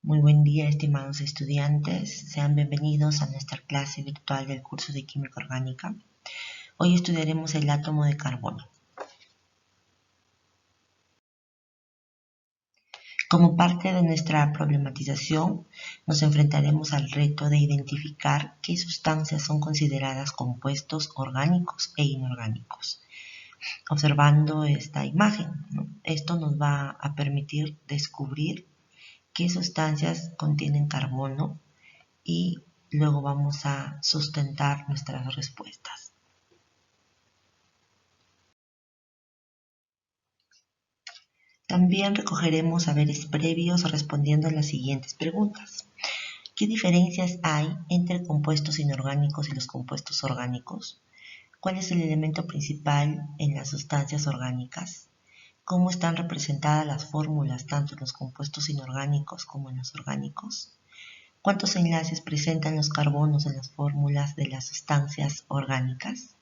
Muy buen día, estimados estudiantes. Sean bienvenidos a nuestra clase virtual del curso de Química Orgánica. Hoy estudiaremos el átomo de carbono. Como parte de nuestra problematización, nos enfrentaremos al reto de identificar qué sustancias son consideradas compuestos orgánicos e inorgánicos. Observando esta imagen, esto nos va a permitir descubrir qué sustancias contienen carbono y luego vamos a sustentar nuestras respuestas. También recogeremos saberes previos respondiendo a las siguientes preguntas. ¿Qué diferencias hay entre compuestos inorgánicos y los compuestos orgánicos? ¿Cuál es el elemento principal en las sustancias orgánicas? ¿Cómo están representadas las fórmulas tanto en los compuestos inorgánicos como en los orgánicos? ¿Cuántos enlaces presentan los carbonos en las fórmulas de las sustancias orgánicas?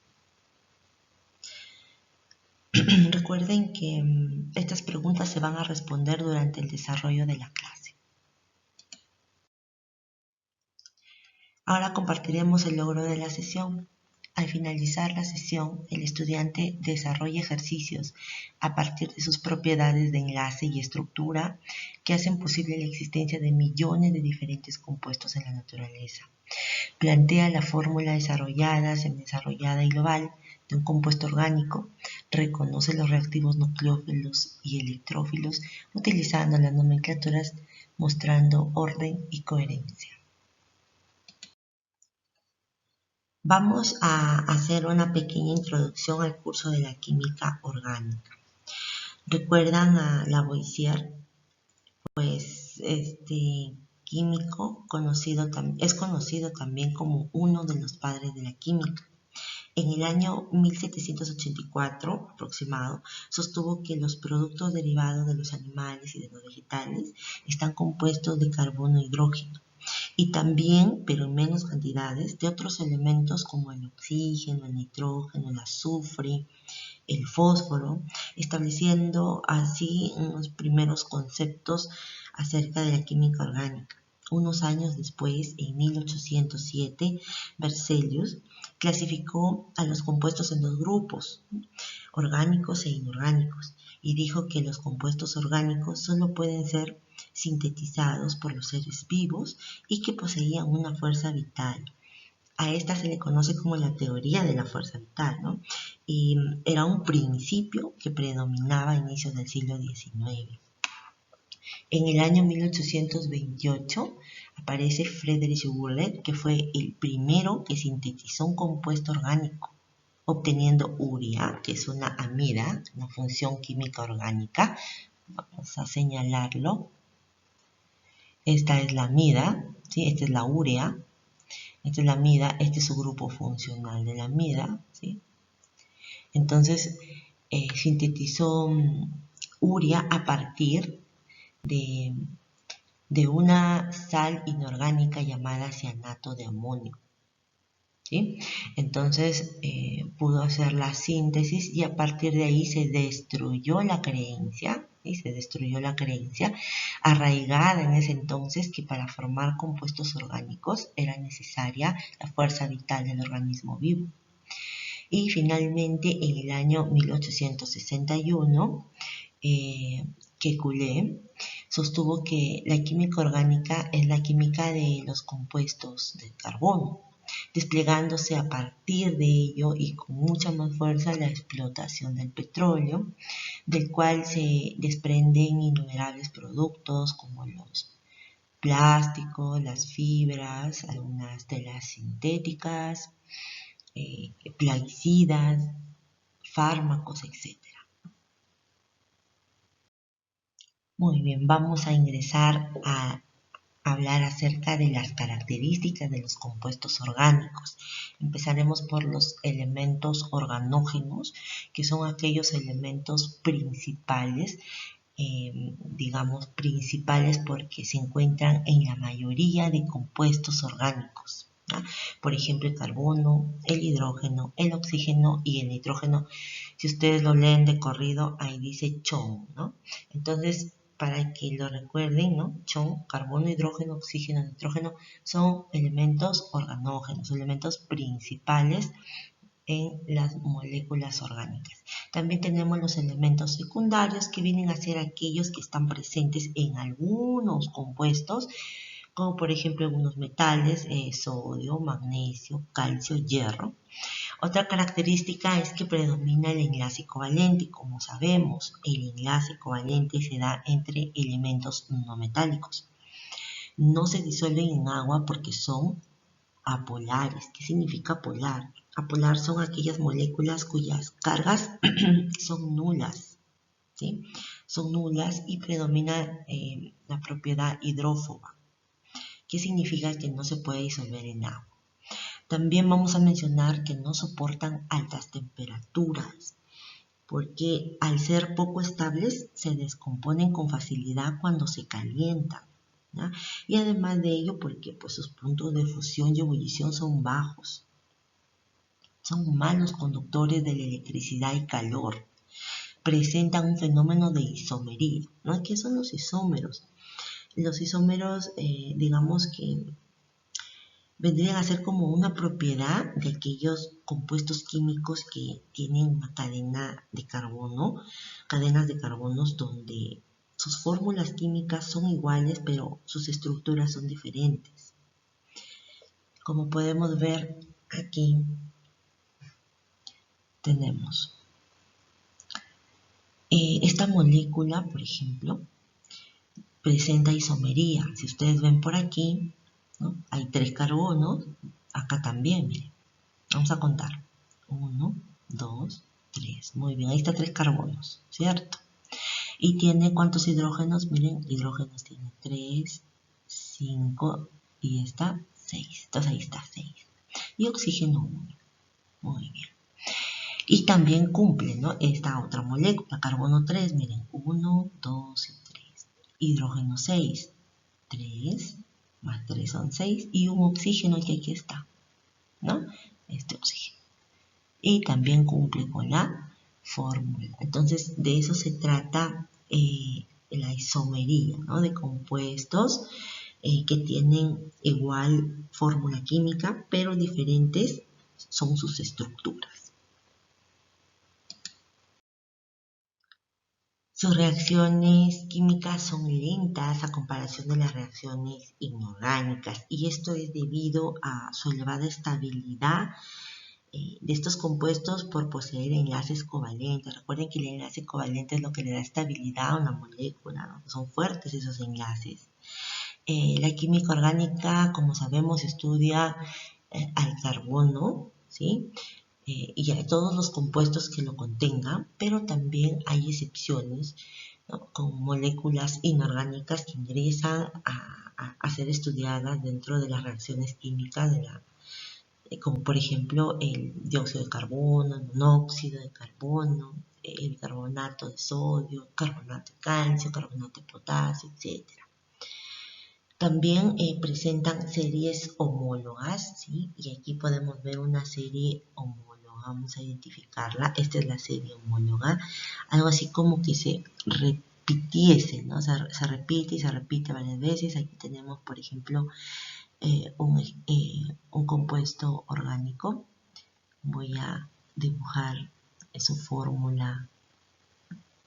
Recuerden que estas preguntas se van a responder durante el desarrollo de la clase. Ahora compartiremos el logro de la sesión. Al finalizar la sesión, el estudiante desarrolla ejercicios a partir de sus propiedades de enlace y estructura que hacen posible la existencia de millones de diferentes compuestos en la naturaleza. Plantea la fórmula desarrollada, semidesarrollada y global de un compuesto orgánico, reconoce los reactivos nucleófilos y electrófilos utilizando las nomenclaturas mostrando orden y coherencia. Vamos a hacer una pequeña introducción al curso de la química orgánica. ¿Recuerdan a Lavoisier? Pues este químico es conocido también como uno de los padres de la química. En el año 1784 aproximado, sostuvo que los productos derivados de los animales y de los vegetales están compuestos de carbono e hidrógeno, y también, pero en menos cantidades, de otros elementos como el oxígeno, el nitrógeno, el azufre, el fósforo, estableciendo así unos primeros conceptos acerca de la química orgánica. Unos años después, en 1807, Berzelius clasificó a los compuestos en dos grupos, orgánicos e inorgánicos, y dijo que los compuestos orgánicos solo pueden ser sintetizados por los seres vivos y que poseían una fuerza vital. A esta se le conoce como la teoría de la fuerza vital, ¿no? Y era un principio que predominaba a inicios del siglo XIX. En el año 1828 aparece Friedrich Wöhler, que fue el primero que sintetizó un compuesto orgánico, obteniendo urea, que es una amida, una función química orgánica. Vamos a señalarlo. Esta es la amida, ¿sí? Esta es la urea, esta es la amida, este es su grupo funcional de la amida, ¿sí? Entonces, sintetizó urea a partir de una sal inorgánica llamada cianato de amonio, ¿sí? Entonces pudo hacer la síntesis y a partir de ahí se destruyó la creencia, ¿sí? Se destruyó la creencia arraigada en ese entonces que para formar compuestos orgánicos era necesaria la fuerza vital del organismo vivo. Y finalmente en el año 1861 Kekulé sostuvo que la química orgánica es la química de los compuestos de carbono, desplegándose a partir de ello y con mucha más fuerza la explotación del petróleo, del cual se desprenden innumerables productos como los plásticos, las fibras, algunas telas sintéticas, plaguicidas, fármacos, etc. Muy bien, vamos a ingresar a hablar acerca de las características de los compuestos orgánicos. Empezaremos por los elementos organógenos, que son aquellos elementos principales, digamos principales porque se encuentran en la mayoría de compuestos orgánicos. ¿No? Por ejemplo, el carbono, el hidrógeno, el oxígeno y el nitrógeno. Si ustedes lo leen de corrido, ahí dice CHON, ¿no? Entonces, para que lo recuerden, ¿no? Son carbono, hidrógeno, oxígeno, nitrógeno, son elementos organógenos, elementos principales en las moléculas orgánicas. También tenemos los elementos secundarios que vienen a ser aquellos que están presentes en algunos compuestos, como por ejemplo algunos metales, sodio, magnesio, calcio, hierro. Otra característica es que predomina el enlace covalente. Como sabemos, el enlace covalente se da entre elementos no metálicos. No se disuelven en agua porque son apolares. ¿Qué significa polar? Apolar son aquellas moléculas cuyas cargas son nulas, ¿sí? Son nulas y predomina la propiedad hidrófoba. ¿Qué significa? Que no se puede disolver en agua. También vamos a mencionar que no soportan altas temperaturas, porque al ser poco estables se descomponen con facilidad cuando se calientan, ¿ya? Y además de ello, porque pues, sus puntos de fusión y ebullición son bajos. Son malos conductores de la electricidad y calor. Presentan un fenómeno de isomería, ¿no? ¿Qué son los isómeros? Los isómeros, digamos que vendrían a ser como una propiedad de aquellos compuestos químicos que tienen una cadena de carbono, cadenas de carbonos donde sus fórmulas químicas son iguales, pero sus estructuras son diferentes. Como podemos ver aquí, tenemos esta molécula, por ejemplo, presenta isomería. Si ustedes ven por aquí, ¿no? Hay 3 carbonos, acá también, miren. Vamos a contar. 1, 2, 3. Muy bien, ahí está 3 carbonos, ¿cierto? Y tiene ¿cuántos hidrógenos? Miren, hidrógenos tiene 3, 5 y está 6. Entonces ahí está 6. Y oxígeno 1. Muy bien. Y también cumple, ¿no? Esta otra molécula, carbono 3, miren, 1, 2 y 3. Hidrógeno 6, 3 más 3 son 6 y un oxígeno que aquí está, ¿no? Este oxígeno. Y también cumple con la fórmula. Entonces, de eso se trata la isomería, ¿no? De compuestos que tienen igual fórmula química, pero diferentes son sus estructuras. Sus reacciones químicas son lentas a comparación de las reacciones inorgánicas y esto es debido a su elevada estabilidad de estos compuestos por poseer enlaces covalentes. Recuerden que el enlace covalente es lo que le da estabilidad a una molécula, ¿no? Son fuertes esos enlaces. La química orgánica, como sabemos, estudia al carbono, ¿sí? Y a todos los compuestos que lo contengan, pero también hay excepciones, ¿no? Con moléculas inorgánicas que ingresan a ser estudiadas dentro de las reacciones químicas como por ejemplo el dióxido de carbono, el monóxido de carbono, el bicarbonato de sodio, carbonato de calcio, carbonato de potasio, etc. También presentan series homólogas, ¿sí? Y aquí podemos ver una serie homóloga. Vamos a identificarla. Esta es la serie homóloga. Algo así como que se repitiese, ¿no? Se repite y se repite varias veces. Aquí tenemos, por ejemplo, un compuesto orgánico. Voy a dibujar su fórmula.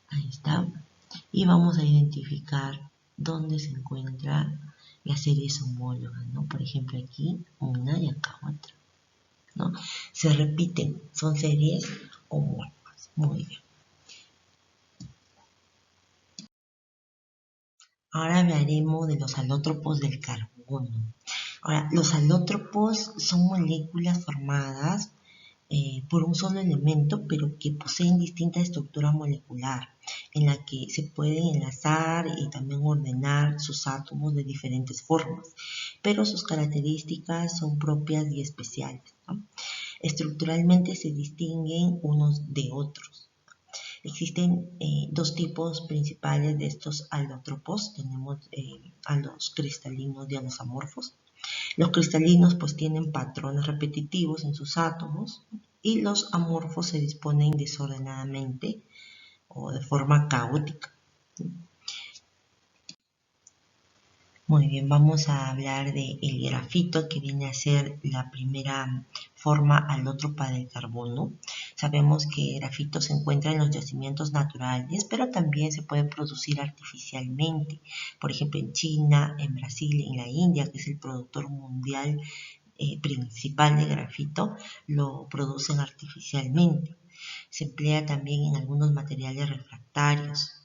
Ahí está. Y vamos a identificar dónde se encuentra las series homólogas, ¿no? Por ejemplo, aquí una y acá otra, ¿no? Se repiten, son series homólogas. Muy bien. Ahora hablaremos de los alótropos del carbono. Ahora, los alótropos son moléculas formadas por un solo elemento, pero que poseen distinta estructura molecular, en la que se pueden enlazar y también ordenar sus átomos de diferentes formas, pero sus características son propias y especiales, ¿no? Estructuralmente se distinguen unos de otros. Existen dos tipos principales de estos alótropos. Tenemos a los cristalinos y a los amorfos. Los cristalinos pues tienen patrones repetitivos en sus átomos y los amorfos se disponen desordenadamente o de forma caótica. Muy bien, vamos a hablar del grafito, que viene a ser la primera forma alótropa del carbono. Sabemos que el grafito se encuentra en los yacimientos naturales, pero también se puede producir artificialmente. Por ejemplo, en China, en Brasil, en la India, que es el productor mundial principal de grafito, lo producen artificialmente. Se emplea también en algunos materiales refractarios.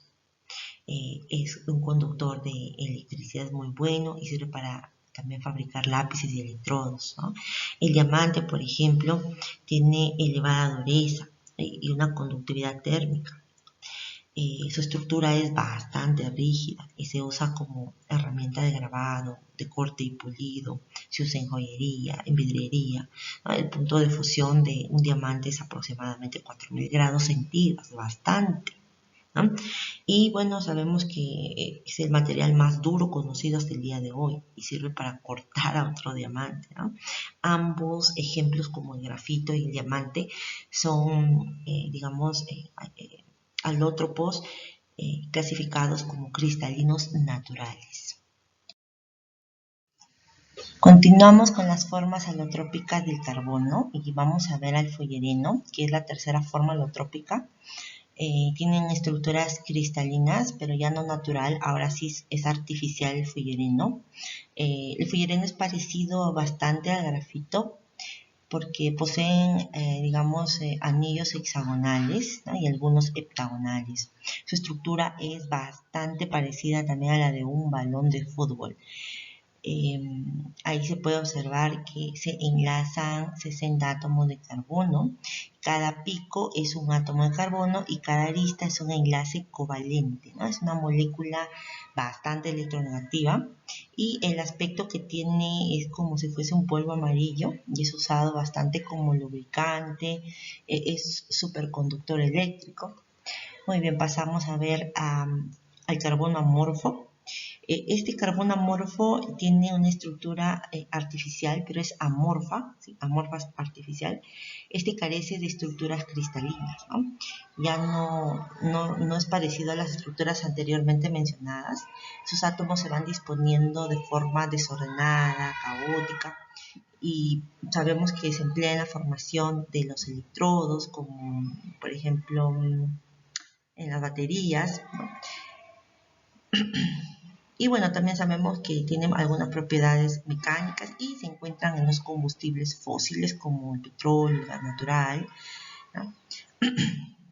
Es un conductor de electricidad muy bueno y sirve para también fabricar lápices y electrodos, ¿no? El diamante, por ejemplo, tiene elevada dureza y una conductividad térmica. Su estructura es bastante rígida y se usa como herramienta de grabado, de corte y pulido. Se usa en joyería, en vidriería, ¿no? El punto de fusión de un diamante es aproximadamente 4000 grados centígrados, bastante, ¿no? Y bueno, sabemos que es el material más duro conocido hasta el día de hoy y sirve para cortar a otro diamante, ¿no? Ambos ejemplos, como el grafito y el diamante, son, digamos, alótropos clasificados como cristalinos naturales. Continuamos con las formas alotrópicas del carbono y vamos a ver al fullereno, que es la tercera forma alotrópica. Tienen estructuras cristalinas, pero ya no natural, ahora sí es artificial el fullereno. El fullereno es parecido bastante al grafito porque poseen, digamos, anillos hexagonales, ¿no? Y algunos heptagonales. Su estructura es bastante parecida también a la de un balón de fútbol. Ahí se puede observar que se enlazan 60 átomos de carbono. Cada pico es un átomo de carbono y cada arista es un enlace covalente, ¿no? Es una molécula bastante electronegativa y el aspecto que tiene es como si fuese un polvo amarillo y es usado bastante como lubricante, es superconductor eléctrico. Muy bien, pasamos a ver al carbono amorfo. Este carbono amorfo tiene una estructura artificial, pero es amorfa, ¿sí? Amorfa artificial. Este carece de estructuras cristalinas, ¿no? Ya no es parecido a las estructuras anteriormente mencionadas. Sus átomos se van disponiendo de forma desordenada, caótica, y sabemos que se emplea en la formación de los electrodos, como por ejemplo en las baterías, ¿no? Y bueno, también sabemos que tienen algunas propiedades mecánicas y se encuentran en los combustibles fósiles como el petróleo, el gas natural, ¿no?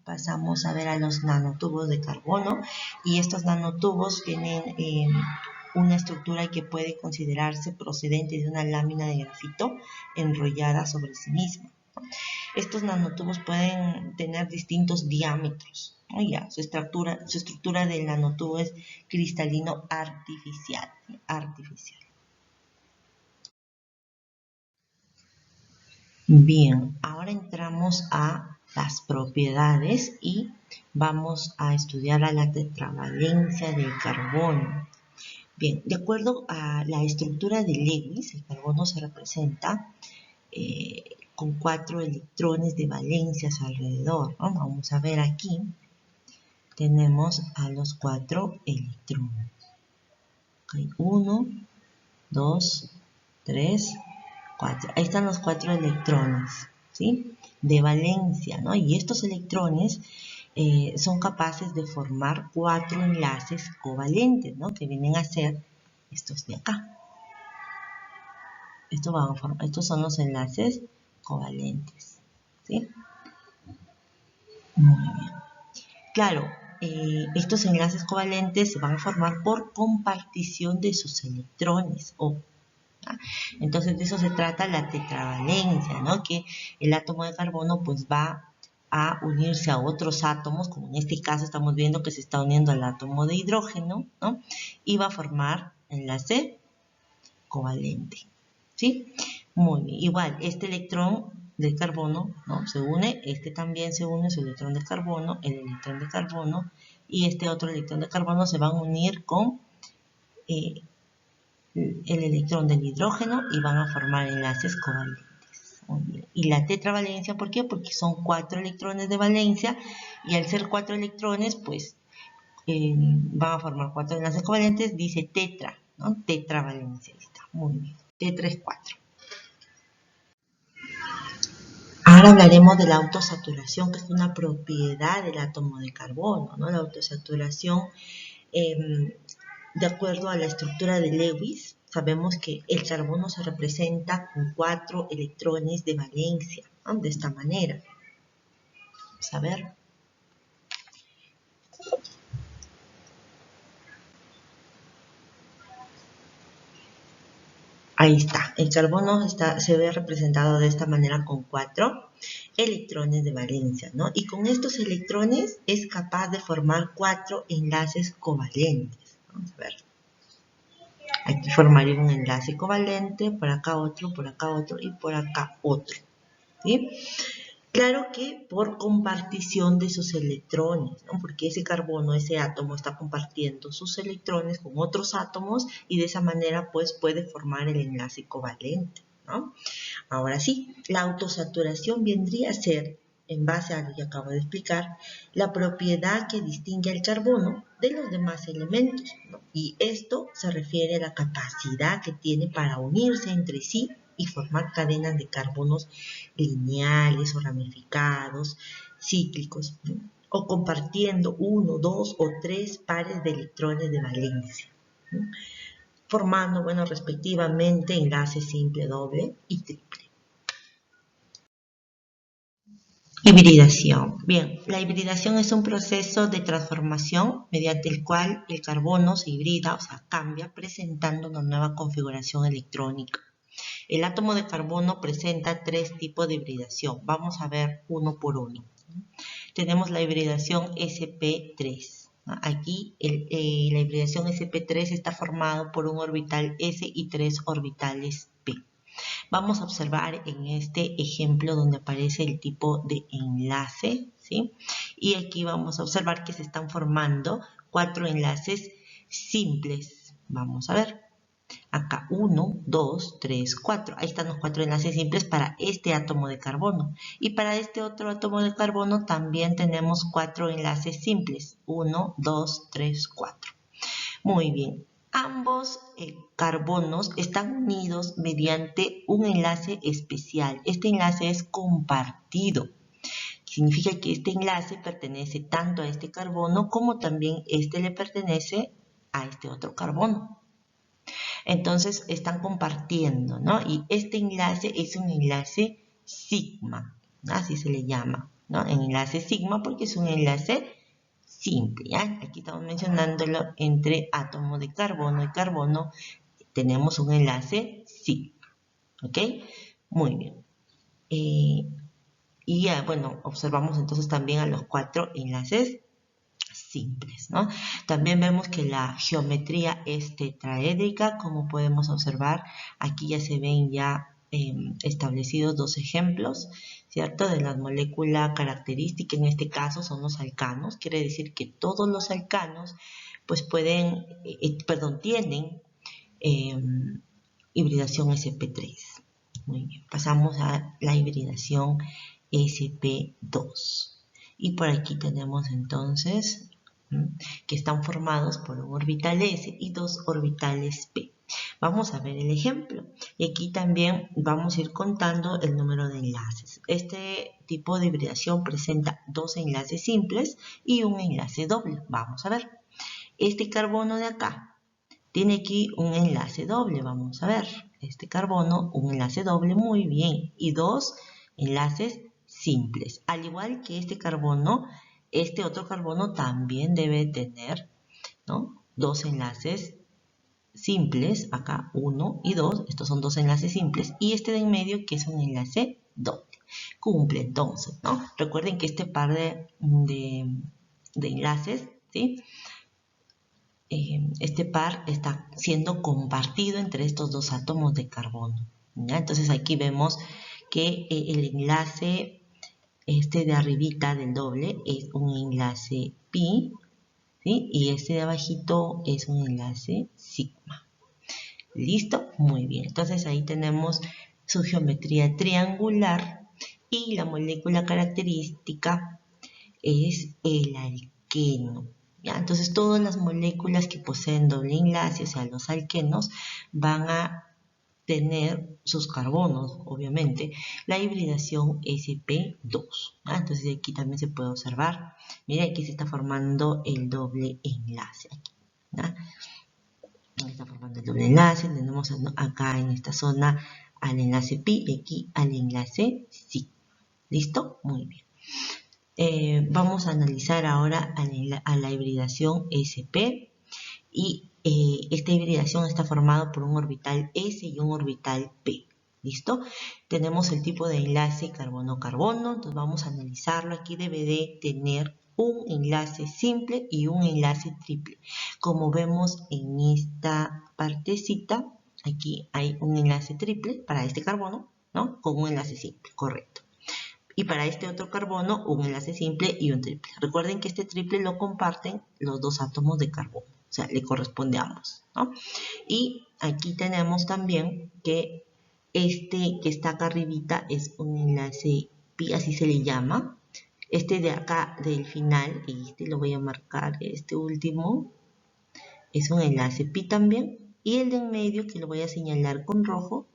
Pasamos a ver a los nanotubos de carbono y estos nanotubos tienen una estructura que puede considerarse procedente de una lámina de grafito enrollada sobre sí misma. Estos nanotubos pueden tener distintos diámetros. Su estructura del nanotubo es cristalino artificial. Bien, ahora entramos a las propiedades y vamos a estudiar a la tetravalencia del carbono. Bien, de acuerdo a la estructura de Lewis, el carbono se representa con 4 electrones de valencia a su alrededor, ¿no? Vamos a ver aquí, tenemos a los 4 electrones. Okay, 1, 2, 3, 4. Ahí están los 4 electrones, ¿sí? De valencia, ¿no? Y estos electrones son capaces de formar 4 enlaces covalentes, ¿no? Que vienen a ser estos de acá. Estos son los enlaces covalentes, ¿sí? Muy bien. Claro, estos enlaces covalentes se van a formar por compartición de sus electrones. Entonces de eso se trata la tetravalencia, ¿no? Que el átomo de carbono pues va a unirse a otros átomos, como en este caso estamos viendo que se está uniendo al átomo de hidrógeno, ¿no? Y va a formar enlace covalente, ¿sí? Muy bien. Igual, este electrón del carbono, ¿no? Se une, este también se une, su electrón de carbono, el electrón de carbono, y este otro electrón de carbono se van a unir con el electrón del hidrógeno y van a formar enlaces covalentes. Y la tetravalencia, ¿por qué? Porque son 4 electrones de valencia y al ser 4 electrones, pues van a formar 4 enlaces covalentes, dice tetra, ¿no? Tetravalencia, ahí está, muy bien, T3,4. Ahora hablaremos de la autosaturación, que es una propiedad del átomo de carbono, ¿no? La autosaturación, de acuerdo a la estructura de Lewis, sabemos que el carbono se representa con 4 electrones de valencia, ¿no? De esta manera. Vamos a ver. Ahí está, el carbono se ve representado de esta manera con 4 electrones de valencia, ¿no? Y con estos electrones es capaz de formar 4 enlaces covalentes. Vamos a ver. Aquí formaría un enlace covalente, por acá otro y por acá otro, ¿sí? Claro que por compartición de sus electrones, ¿no? Porque ese carbono, ese átomo está compartiendo sus electrones con otros átomos y de esa manera pues puede formar el enlace covalente, ¿no? Ahora sí, la autosaturación vendría a ser, en base a lo que acabo de explicar, la propiedad que distingue al carbono de los demás elementos, ¿no? Y esto se refiere a la capacidad que tiene para unirse entre sí y formar cadenas de carbonos lineales o ramificados, cíclicos, ¿no? O compartiendo 1, 2 o 3 pares de electrones de valencia, ¿no? Formando, bueno, respectivamente enlace simple, doble y triple. Hibridación. Bien, la hibridación es un proceso de transformación mediante el cual el carbono se hibrida, o sea, cambia, presentando una nueva configuración electrónica. El átomo de carbono presenta 3 tipos de hibridación. Vamos a ver uno por uno. Tenemos la hibridación sp3. Aquí la hibridación sp3 está formado por un orbital s y 3 orbitales p. Vamos a observar en este ejemplo donde aparece el tipo de enlace, ¿sí? Y aquí vamos a observar que se están formando 4 enlaces simples. Vamos a ver. Acá 1, 2, 3, 4. Ahí están los 4 enlaces simples para este átomo de carbono. Y para este otro átomo de carbono también tenemos 4 enlaces simples. 1, 2, 3, 4. Muy bien. Ambos carbonos están unidos mediante un enlace especial. Este enlace es compartido. Significa que este enlace pertenece tanto a este carbono como también este le pertenece a este otro carbono. Entonces están compartiendo, ¿no? Y este enlace es un enlace sigma, ¿no? Así se le llama, ¿no? El enlace sigma porque es un enlace simple, ¿ya? Aquí estamos mencionándolo entre átomos de carbono y carbono. Tenemos un enlace sigma, ¿ok? Muy bien. Y ya, bueno, observamos entonces también a los 4 enlaces simples, ¿no? También vemos que la geometría es tetraédrica, como podemos observar. Aquí ya se ven ya establecidos 2 ejemplos, ¿cierto? De la molécula característica, en este caso son los alcanos. Quiere decir que todos los alcanos, pues tienen hibridación sp3. Muy bien, pasamos a la hibridación sp2. Y por aquí tenemos entonces que están formados por un orbital S y 2 orbitales P. Vamos a ver el ejemplo. Y aquí también vamos a ir contando el número de enlaces. Este tipo de hibridación presenta 2 enlaces simples y un enlace doble. Vamos a ver. Este carbono de acá tiene aquí un enlace doble. Vamos a ver. Este carbono, un enlace doble, muy bien. Y 2 enlaces simples. Al igual que este carbono, este otro carbono también debe tener, ¿no? 2 enlaces simples, acá 1 y 2, estos son 2 enlaces simples, y este de en medio que es un enlace doble. Cumple entonces, ¿no? Recuerden que este par de enlaces, ¿sí? Este par está siendo compartido entre estos 2 átomos de carbono, ¿ya? Entonces aquí vemos que el enlace de arribita del doble es un enlace pi, ¿sí? Y este de abajito es un enlace sigma. ¿Listo? Muy bien. Entonces ahí tenemos su geometría triangular y la molécula característica es el alqueno. ¿ya? Entonces todas las moléculas que poseen doble enlace, o sea, los alquenos, van a tener sus carbonos, obviamente, la hibridación sp2. ¿ya? Entonces aquí también se puede observar, mira, aquí se está formando el doble enlace. Aquí, ¿ya? Está formando el doble enlace, tenemos acá en esta zona al enlace pi y aquí al enlace si. ¿Listo? Muy bien. Vamos a analizar ahora a la hibridación sp y esta hibridación está formada por un orbital S y un orbital P. ¿Listo? Tenemos el tipo de enlace carbono-carbono, entonces vamos a analizarlo. Aquí debe de tener un enlace simple y un enlace triple. Como vemos en esta partecita, aquí hay un enlace triple para este carbono, ¿no? Con un enlace simple, correcto. Y para este otro carbono, un enlace simple y un triple. Recuerden que este triple lo comparten los dos átomos de carbono, o sea, le corresponde a ambos, ¿no? Y aquí tenemos también que este que está acá arribita es un enlace pi, así se le llama. Este de acá del final, y este lo voy a marcar, este último, es un enlace pi también. Y el de en medio, que lo voy a señalar con rojo,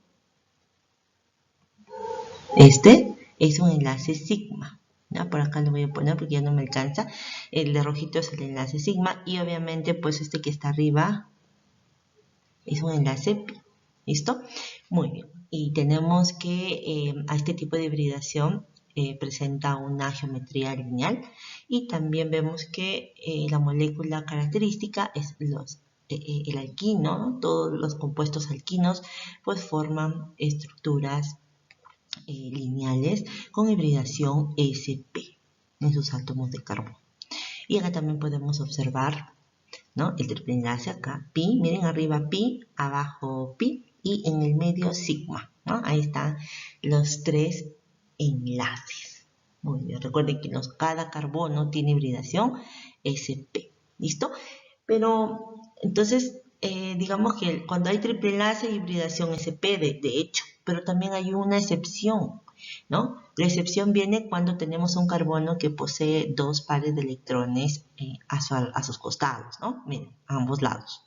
este es un enlace sigma. ¿Ya? Por acá lo voy a poner porque ya no me alcanza. El de rojito es el enlace sigma y obviamente pues este que está arriba es un enlace pi. ¿Listo? Muy bien. Y tenemos que a este tipo de hibridación presenta una geometría lineal y también vemos que la molécula característica es el alquino, ¿no? Todos los compuestos alquinos pues forman estructuras lineales con hibridación sp en sus átomos de carbono. Y acá también podemos observar, ¿no? El triple enlace acá, pi, miren arriba pi, abajo pi y en el medio sigma, ¿no? Ahí están los tres enlaces. Muy bien, recuerden que cada carbono tiene hibridación sp, ¿listo? Pero entonces, digamos que cuando hay triple enlace hay hibridación sp de hecho, pero también hay una excepción, ¿no? La excepción viene cuando tenemos un carbono que posee dos pares de electrones a sus costados, ¿no? Miren, a ambos lados.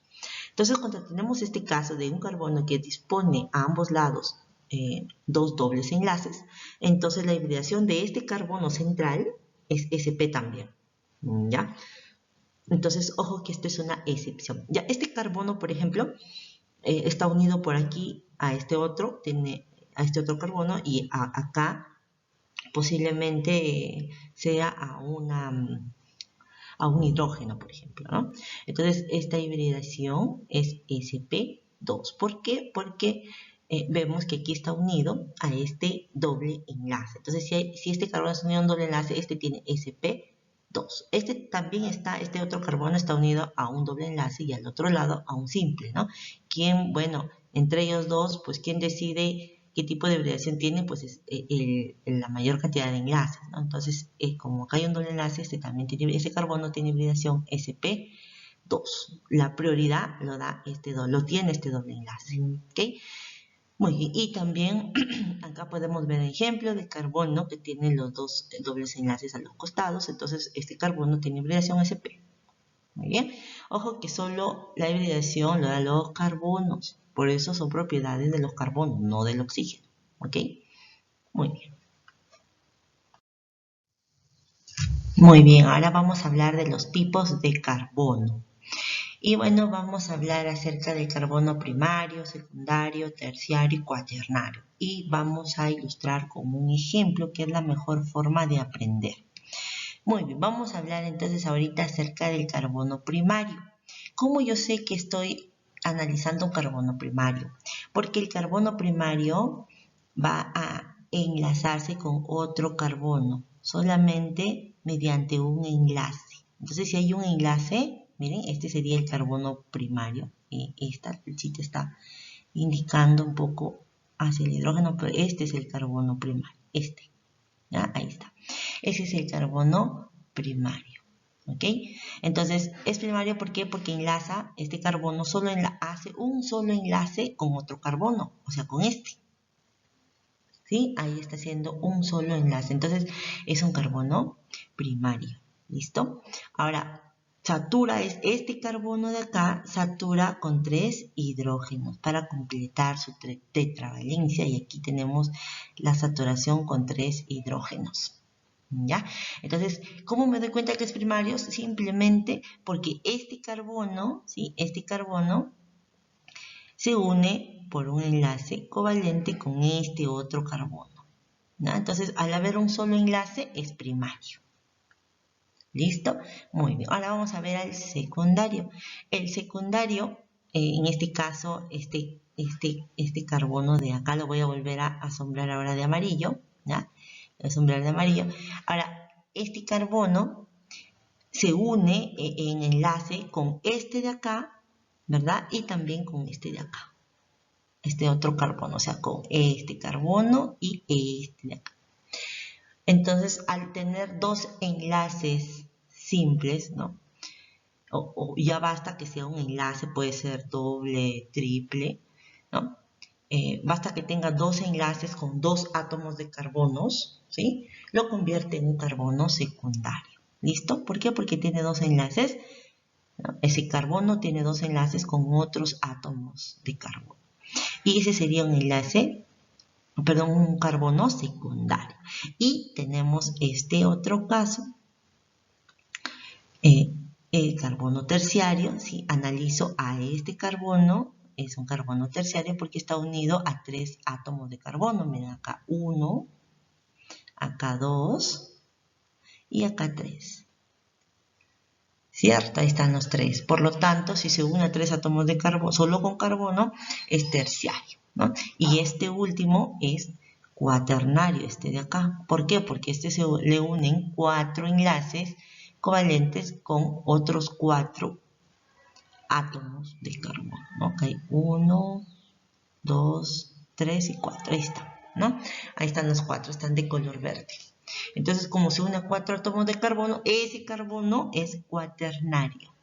Entonces, cuando tenemos este caso de un carbono que dispone a ambos lados dos dobles enlaces, entonces la hibridación de este carbono central es sp también, ¿ya? Entonces, ojo que esto es una excepción. Ya, este carbono, por ejemplo, está unido por aquí a este otro, tiene a este otro carbono y acá posiblemente sea a un hidrógeno, por ejemplo, ¿no? Entonces, esta hibridación es sp2. ¿Por qué? Porque vemos que aquí está unido a este doble enlace. Entonces, si este carbono está unido a un doble enlace, este tiene sp2. Este otro carbono está unido a un doble enlace y al otro lado a un simple, ¿no? Bueno, entre ellos dos, pues, ¿quién decide qué tipo de hibridación tiene? Pues es la mayor cantidad de enlaces, ¿no? Entonces, como acá hay un doble enlace, ese carbono tiene hibridación sp2. La prioridad lo tiene este doble enlace, ¿ok? Muy bien, y también acá podemos ver el ejemplo de carbono que tiene los dos dobles enlaces a los costados, entonces este carbono tiene hibridación sp. Muy bien, ojo que solo la hibridación lo dan los carbonos, por eso son propiedades de los carbonos, no del oxígeno, ¿ok? Muy bien. Muy bien, ahora vamos a hablar de los tipos de carbono. Y bueno, vamos a hablar acerca del carbono primario, secundario, terciario y cuaternario. Y vamos a ilustrar con un ejemplo que es la mejor forma de aprender. Muy bien, vamos a hablar entonces ahorita acerca del carbono primario. ¿Cómo yo sé que estoy analizando un carbono primario? Porque el carbono primario va a enlazarse con otro carbono, solamente mediante un enlace. Entonces, si hay un enlace, miren, este sería el carbono primario. Esta flechita está indicando un poco hacia el hidrógeno, pero este es el carbono primario. ¿Ya? Ahí está. Ese es el carbono primario. ¿Ok? Entonces, es primario ¿por qué? Porque enlaza este carbono, hace un solo enlace con otro carbono, o sea, con este. ¿Sí? Ahí está haciendo un solo enlace. Entonces, es un carbono primario. ¿Listo? Ahora, satura es este carbono de acá, satura con 3 hidrógenos para completar su tetravalencia, y aquí tenemos la saturación con 3 hidrógenos. ¿Ya? Entonces, ¿cómo me doy cuenta que es primario? Simplemente porque este carbono, ¿sí? Este carbono se une por un enlace covalente con este otro carbono, ¿no? Entonces, al haber un solo enlace, es primario. ¿Listo? Muy bien. Ahora vamos a ver al secundario. El secundario, en este caso, este carbono de acá lo voy a volver a sombrar ahora de amarillo, ¿ya? Voy a sombrar de amarillo. Ahora, este carbono se une en enlace con este de acá, ¿verdad? Y también con este de acá. Este otro carbono, o sea, con este carbono y este de acá. Entonces, al tener dos enlaces simples, ¿no? O ya basta que sea un enlace, puede ser doble, triple, ¿no? Basta que tenga dos enlaces con dos átomos de carbonos, ¿sí? Lo convierte en un carbono secundario. ¿Listo? ¿Por qué? Porque tiene dos enlaces, ¿no? Ese carbono tiene dos enlaces con otros átomos de carbono. Y ese sería un enlace, perdón, un carbono secundario. Y tenemos este otro caso, el carbono terciario. Si analizo a este carbono, es un carbono terciario porque está unido a tres átomos de carbono. Miren, acá 1, acá 2 y acá 3. ¿Cierto? Ahí están los tres. Por lo tanto, si se une a tres átomos de carbono, solo con carbono, es terciario, ¿no? Y este último es cuaternario, este de acá. ¿Por qué? Porque este se le unen 4 enlaces covalentes con otros 4 átomos de carbono, ¿no? Ok, 1, 2, 3 y 4. Ahí está, ¿no? Ahí están los 4, están de color verde. Entonces, como se une a 4 átomos de carbono, ese carbono es cuaternario.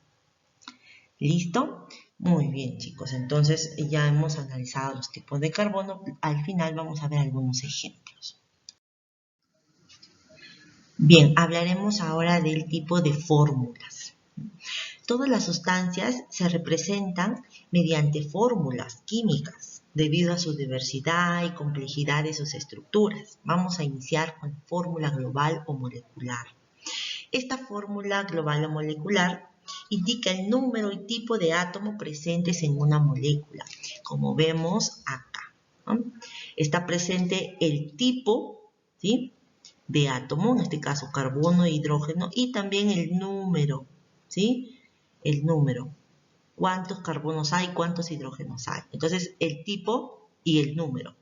¿Listo? Muy bien, chicos. Entonces, ya hemos analizado los tipos de carbono. Al final vamos a ver algunos ejemplos. Bien, hablaremos ahora del tipo de fórmulas. Todas las sustancias se representan mediante fórmulas químicas debido a su diversidad y complejidad de sus estructuras. Vamos a iniciar con fórmula global o molecular. Esta fórmula global o molecular indica el número y tipo de átomo presentes en una molécula, como vemos acá, ¿no? Está presente el tipo, ¿sí?, de átomo, en este caso carbono e hidrógeno, y también el número, ¿sí?, el número. ¿Cuántos carbonos hay? ¿Cuántos hidrógenos hay? Entonces, el tipo y el número.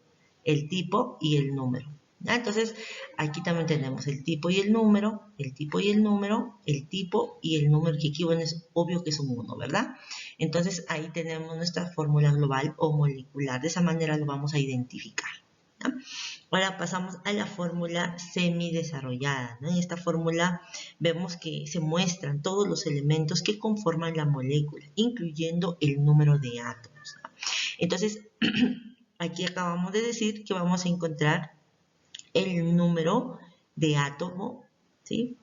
El tipo y el número. ¿Ya? Entonces, aquí también tenemos el tipo y el número, el tipo y el número, el tipo y el número, que aquí, bueno, es obvio que es un 1, ¿verdad? Entonces, ahí tenemos nuestra fórmula global o molecular. De esa manera lo vamos a identificar, ¿ya? Ahora pasamos a la fórmula semidesarrollada, ¿no? En esta fórmula vemos que se muestran todos los elementos que conforman la molécula, incluyendo el número de átomos, ¿no? Entonces, aquí acabamos de decir que vamos a encontrar el número de átomo, ¿sí?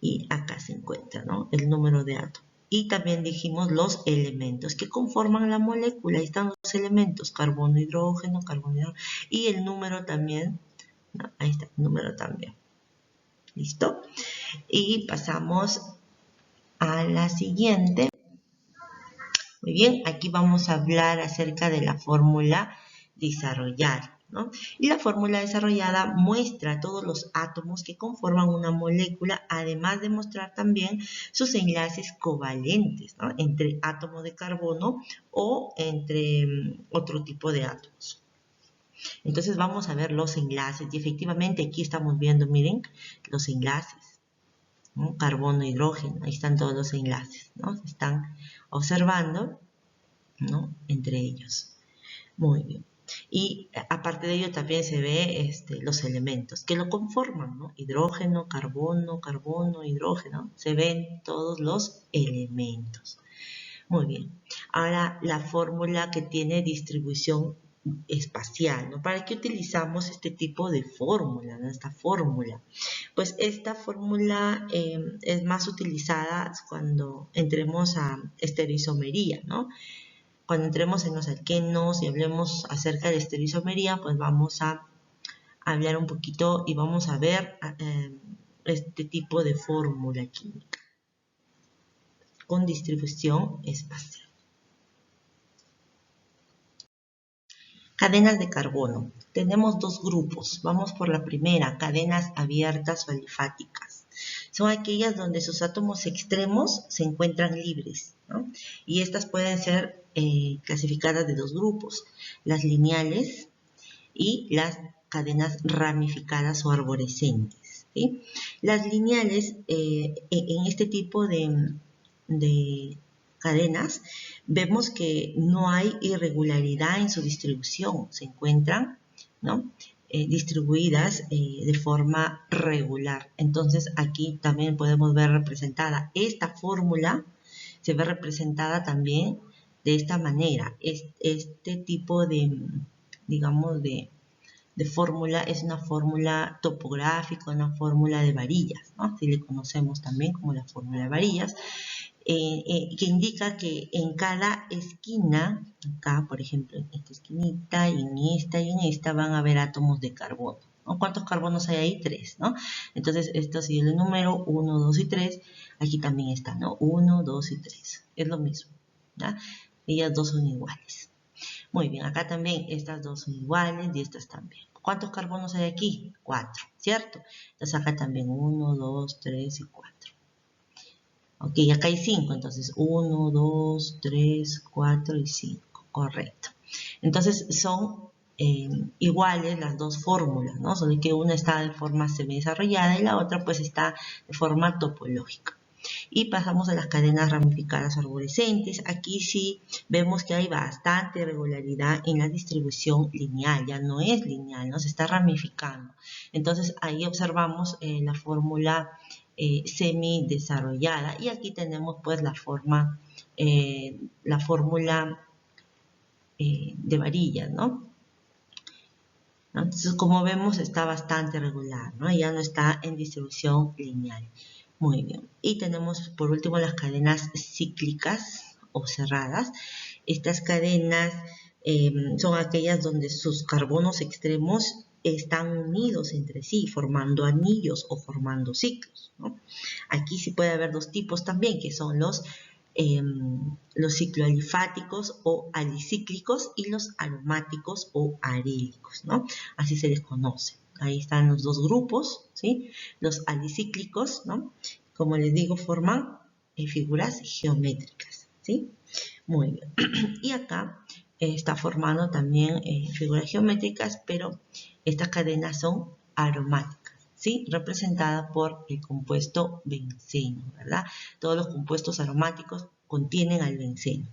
Y acá se encuentra, ¿no?, el número de átomo. Y también dijimos los elementos que conforman la molécula. Ahí están los elementos, carbono, hidrógeno, y el número también, ¿no? Ahí está, el número también. ¿Listo? Y pasamos a la siguiente. Muy bien, aquí vamos a hablar acerca de la fórmula desarrollada, ¿no? Y la fórmula desarrollada muestra todos los átomos que conforman una molécula, además de mostrar también sus enlaces covalentes, ¿no?, entre átomos de carbono o entre otro tipo de átomos. Entonces vamos a ver los enlaces, y efectivamente aquí estamos viendo, miren, los enlaces, ¿no? Carbono, hidrógeno, ahí están todos los enlaces, ¿no? Se están observando, ¿no?, entre ellos. Muy bien. Y aparte de ello también se ve los elementos que lo conforman, ¿no? Hidrógeno, carbono, hidrógeno. Se ven todos los elementos. Muy bien. Ahora la fórmula que tiene distribución espacial, ¿no? ¿Para qué utilizamos este tipo de fórmula, ¿no? Esta fórmula. Pues esta fórmula es más utilizada cuando entremos a estereoisomería, ¿no? Cuando entremos en los alquenos y hablemos acerca de estereoisomería, pues vamos a hablar un poquito y vamos a ver este tipo de fórmula química con distribución espacial. Cadenas de carbono. Tenemos dos grupos. Vamos por la primera, cadenas abiertas o alifáticas. Son aquellas donde sus átomos extremos se encuentran libres, ¿no? Y estas pueden ser clasificadas de dos grupos, las lineales y las cadenas ramificadas o arborescentes, ¿sí? Las lineales, en este tipo de cadenas, vemos que no hay irregularidad en su distribución, se encuentran, ¿no? Distribuidas de forma regular. Entonces aquí también podemos ver representada esta fórmula, se ve representada también de esta manera. Este tipo de, digamos, de fórmula es una fórmula topográfica, una fórmula de varillas, ¿no? Así le conocemos también como la fórmula de varillas. Que indica que en cada esquina, acá por ejemplo en esta esquinita y en esta van a haber átomos de carbono, ¿no? ¿Cuántos carbonos hay ahí? 3, ¿no? Entonces esto si yo le número 1, 2 y 3, aquí también está, ¿no? 1, 2 y 3, es lo mismo, ¿ya? Ellas dos son iguales. Muy bien, acá también estas dos son iguales y estas también. ¿Cuántos carbonos hay aquí? 4, ¿cierto? Entonces acá también 1, 2, 3 y 4. Ok, acá hay 5, entonces 1, 2, 3, 4 y 5, correcto. Entonces son iguales las dos fórmulas, ¿no? Solo que una está de forma semidesarrollada y la otra pues está de forma topológica. Y pasamos a las cadenas ramificadas arborescentes. Aquí sí vemos que hay bastante irregularidad en la distribución lineal, ya no es lineal, ¿no? Se está ramificando. Entonces ahí observamos la fórmula semidesarrollada y aquí tenemos pues la fórmula de varillas, ¿no? Entonces, como vemos, está bastante regular, ¿no? Ya no está en distribución lineal. Muy bien. Y tenemos, por último, las cadenas cíclicas o cerradas. Estas cadenas son aquellas donde sus carbonos extremos están unidos entre sí, formando anillos o formando ciclos, ¿no? Aquí sí puede haber dos tipos también, que son los cicloalifáticos o alicíclicos y los aromáticos o arílicos, ¿no? Así se les conoce. Ahí están los dos grupos, ¿sí? Los alicíclicos, ¿no? Como les digo, forman figuras geométricas, ¿sí? Muy bien. Y acá está formando también figuras geométricas, pero estas cadenas son aromáticas, ¿sí? Representada por el compuesto benceno, ¿verdad? Todos los compuestos aromáticos contienen al benceno.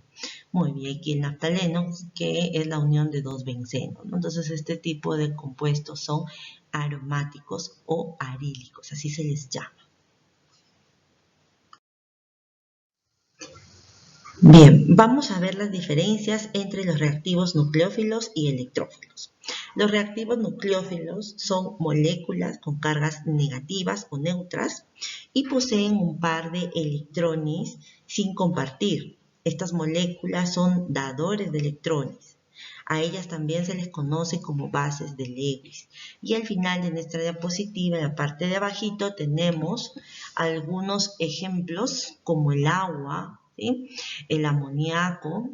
Muy bien, aquí el naftaleno, que es la unión de dos bencenos, ¿no? Entonces, este tipo de compuestos son aromáticos o arílicos, así se les llama. Bien, vamos a ver las diferencias entre los reactivos nucleófilos y electrófilos. Los reactivos nucleófilos son moléculas con cargas negativas o neutras y poseen un par de electrones sin compartir. Estas moléculas son dadores de electrones. A ellas también se les conoce como bases de Lewis. Y al final de nuestra diapositiva, en la parte de abajito, tenemos algunos ejemplos como el agua, ¿sí? El amoníaco,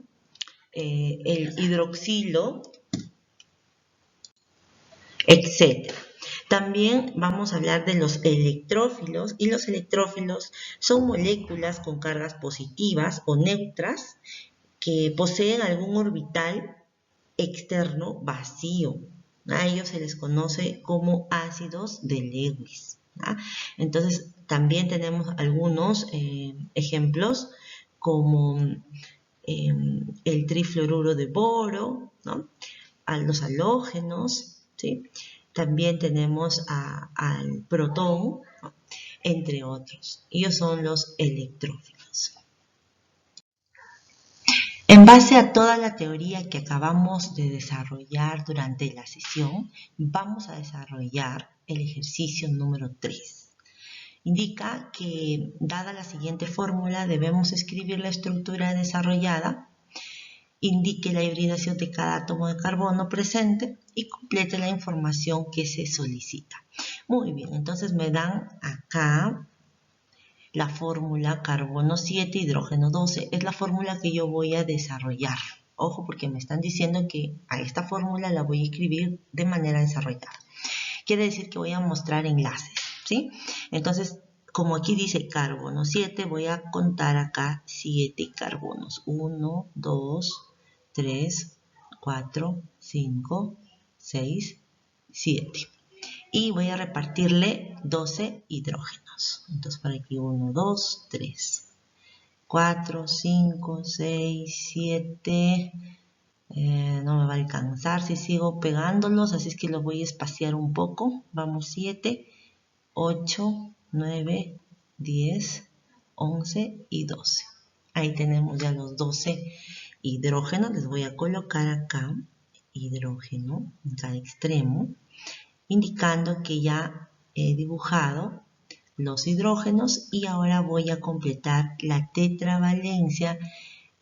el hidroxilo, etc. También vamos a hablar de los electrófilos y los electrófilos son moléculas con cargas positivas o neutras que poseen algún orbital externo vacío. A ellos se les conoce como ácidos de Lewis. Entonces también tenemos algunos ejemplos como el trifluoruro de boro, ¿no? A los halógenos, ¿sí? También tenemos al protón, ¿no? Entre otros. Ellos son los electrófilos. En base a toda la teoría que acabamos de desarrollar durante la sesión, vamos a desarrollar el ejercicio número 3. Indica que, dada la siguiente fórmula, debemos escribir la estructura desarrollada, indique la hibridación de cada átomo de carbono presente y complete la información que se solicita. Muy bien, entonces me dan acá la fórmula carbono 7, hidrógeno 12. Es la fórmula que yo voy a desarrollar. Ojo, porque me están diciendo que a esta fórmula la voy a escribir de manera desarrollada. Quiere decir que voy a mostrar enlaces, ¿sí? Entonces, como aquí dice carbono 7, voy a contar acá 7 carbonos. 1, 2, 3, 4, 5, 6, 7. Y voy a repartirle 12 hidrógenos. Entonces, por aquí 1, 2, 3, 4, 5, 6, 7... no me va a alcanzar si sigo pegándolos, así es que los voy a espaciar un poco. Vamos, 7, 8, 9, 10, 11 y 12. Ahí tenemos ya los 12 hidrógenos. Les voy a colocar acá hidrógeno en cada extremo, indicando que ya he dibujado los hidrógenos y ahora voy a completar la tetravalencia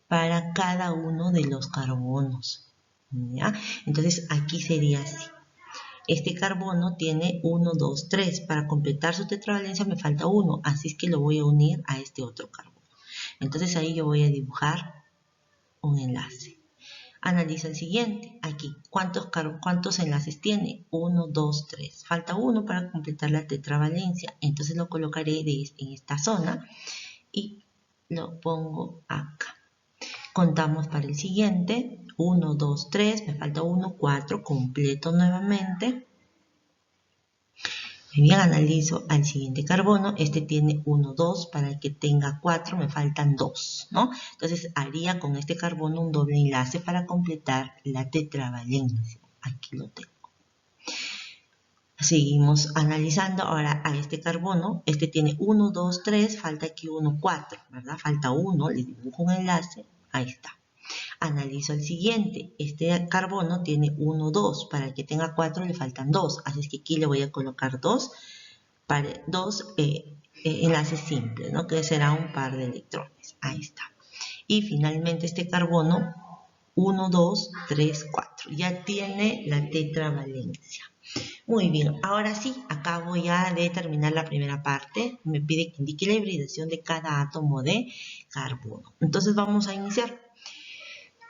para cada uno de los carbonos, ¿ya? Entonces aquí sería así. Este carbono tiene 1, 2, 3. Para completar su tetravalencia me falta 1, así es que lo voy a unir a este otro carbono. Entonces ahí yo voy a dibujar un enlace. Analiza el siguiente. Aquí, ¿cuántos enlaces tiene? 1, 2, 3. Falta 1 para completar la tetravalencia. Entonces lo colocaré en esta zona y lo pongo acá. Contamos para el siguiente, 1, 2, 3, me falta 1, 4, completo nuevamente. Bien, analizo al siguiente carbono, este tiene 1, 2, para que tenga 4 me faltan 2, ¿no? Entonces haría con este carbono un doble enlace para completar la tetravalencia. Aquí lo tengo. Seguimos analizando ahora a este carbono, este tiene 1, 2, 3, falta aquí 1, 4, ¿verdad? Falta 1, le dibujo un enlace, ahí está. Analizo el siguiente, este carbono tiene 1, 2, para que tenga 4 le faltan 2, así es que aquí le voy a colocar 2 enlaces simples, ¿no? Que será un par de electrones, ahí está. Y finalmente este carbono, 1, 2, 3, 4, ya tiene la tetravalencia. Muy bien, ahora sí, acabo ya de terminar la primera parte, me pide que indique la hibridación de cada átomo de carbono. Entonces vamos a iniciar.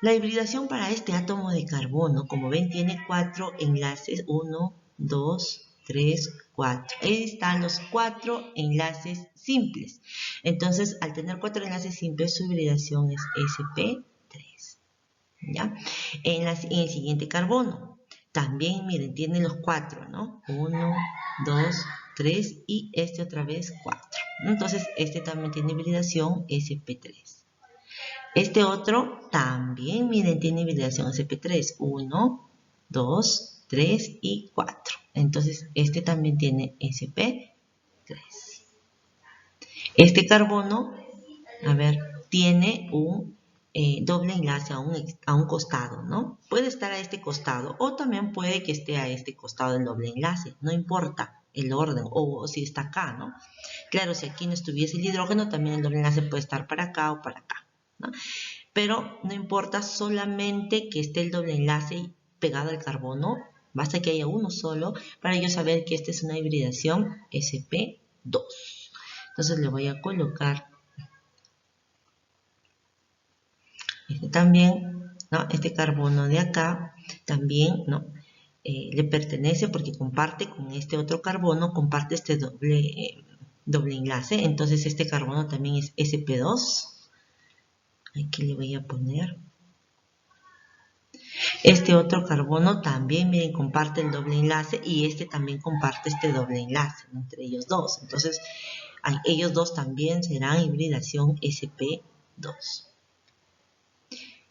La hibridación para este átomo de carbono, como ven, tiene 4 enlaces. 1, 2, 3, 4. Ahí están los 4 enlaces simples. Entonces, al tener 4 enlaces simples, su hibridación es sp3. ¿Ya? En el siguiente carbono, también, miren, tiene los 4, ¿no? 1, 2, 3 y este otra vez 4. Entonces, este también tiene hibridación sp3. Este otro también, miren, tiene hibridación sp3. 1, 2, 3 y 4. Entonces, este también tiene sp3. Este carbono, a ver, tiene un doble enlace a un costado, ¿no? Puede estar a este costado o también puede que esté a este costado el doble enlace. No importa el orden o si está acá, ¿no? Claro, si aquí no estuviese el hidrógeno, también el doble enlace puede estar para acá o para acá, ¿no? Pero no importa, solamente que esté el doble enlace pegado al carbono, basta que haya uno solo para yo saber que esta es una hibridación sp2. Entonces le voy a colocar este también, ¿no? Este carbono de acá también, ¿no? Le pertenece porque comparte con este otro carbono, comparte este doble enlace, entonces este carbono también es sp2. Aquí le voy a poner. Este otro carbono también, miren, comparte el doble enlace y este también comparte este doble enlace, ¿no? Entre ellos dos. Entonces, ellos dos también serán hibridación sp2.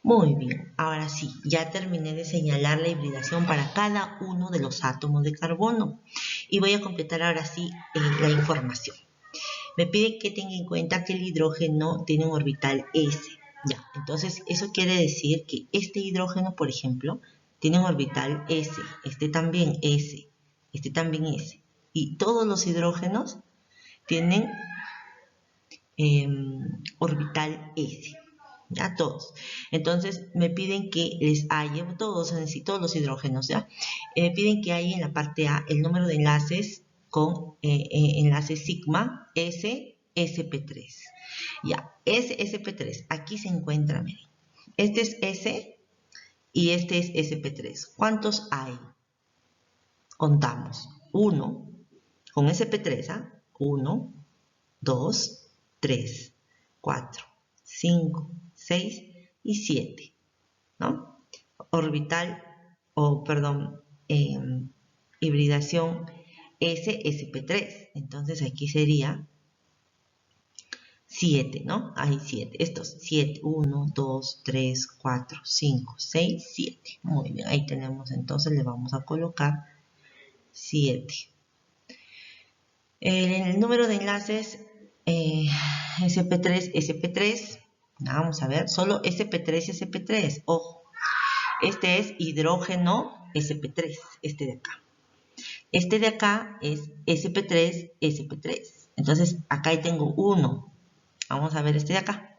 Muy bien, ahora sí, ya terminé de señalar la hibridación para cada uno de los átomos de carbono. Y voy a completar ahora sí la información. Me pide que tenga en cuenta que el hidrógeno tiene un orbital S. Ya, entonces eso quiere decir que este hidrógeno, por ejemplo, tiene un orbital S, este también S, este también S. Y todos los hidrógenos tienen orbital S. Ya, todos. Entonces me piden que les haya, todos los hidrógenos, ¿ya? Me piden que haya en la parte A el número de enlaces con enlace sigma S, sp3. Ya, sp3, aquí se encuentra, miren. Este es S y este es sp3. ¿Cuántos hay? Contamos. 1 con sp3, ¿ah? 1, 2, 3, 4, 5, 6 y 7, ¿no? Orbital, hibridación S-sp3. Entonces aquí sería 7, ¿no? Hay 7. Estos 7, 1, 2, 3, 4, 5, 6, 7. Muy bien, ahí tenemos, entonces le vamos a colocar 7. El número de enlaces sp3, sp3. Vamos a ver, solo sp3, sp3. Ojo, este es hidrógeno sp3, este de acá. Este de acá es sp3, sp3. Entonces, acá tengo 1. Vamos a ver este de acá.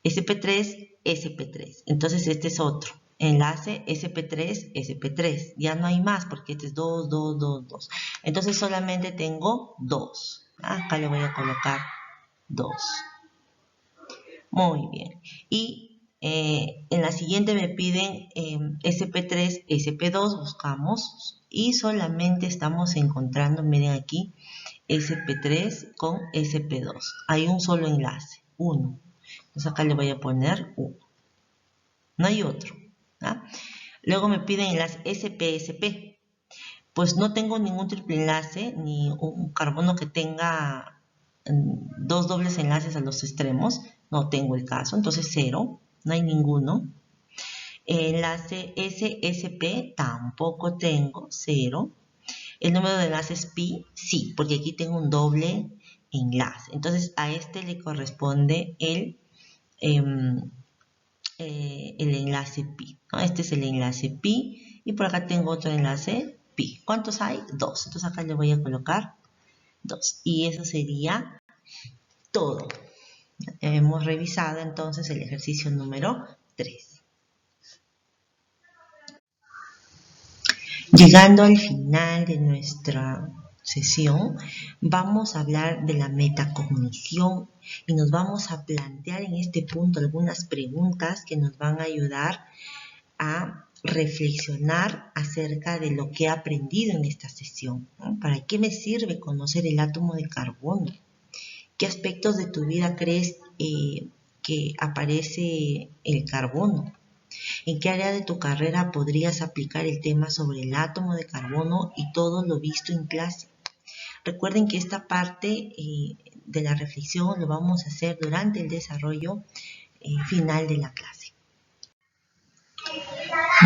sp3, sp3. Entonces, este es otro. Enlace sp3, sp3. Ya no hay más porque este es 2, 2, 2, 2. Entonces, solamente tengo 2. Acá le voy a colocar 2. Muy bien. Y en la siguiente me piden sp3, sp2. Buscamos. Y solamente estamos encontrando, miren aquí, sp3 con sp2. Hay un solo enlace, 1. Entonces acá le voy a poner 1. No hay otro. ¿Ah? Luego me piden enlace sp-sp. Pues no tengo ningún triple enlace, ni un carbono que tenga 2 dobles enlaces a los extremos. No tengo el caso, entonces 0. No hay ninguno. Enlace s-sp tampoco tengo, 0. El número de enlaces pi, sí, porque aquí tengo un doble enlace. Entonces a este le corresponde el enlace pi, ¿no? Este es el enlace pi y por acá tengo otro enlace pi. ¿Cuántos hay? 2. Entonces acá le voy a colocar 2 y eso sería todo. Hemos revisado entonces el ejercicio número 3. Llegando al final de nuestra sesión, vamos a hablar de la metacognición y nos vamos a plantear en este punto algunas preguntas que nos van a ayudar a reflexionar acerca de lo que he aprendido en esta sesión, ¿no? ¿Para qué me sirve conocer el átomo de carbono? ¿Qué aspectos de tu vida crees que aparece el carbono? ¿En qué área de tu carrera podrías aplicar el tema sobre el átomo de carbono y todo lo visto en clase? Recuerden que esta parte de la reflexión lo vamos a hacer durante el desarrollo final de la clase.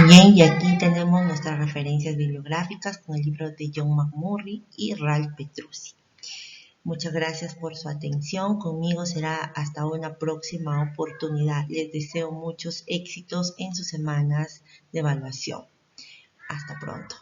Bien, y aquí tenemos nuestras referencias bibliográficas con el libro de John McMurray y Ralph Petruzzi. Muchas gracias por su atención. Conmigo será hasta una próxima oportunidad. Les deseo muchos éxitos en sus semanas de evaluación. Hasta pronto.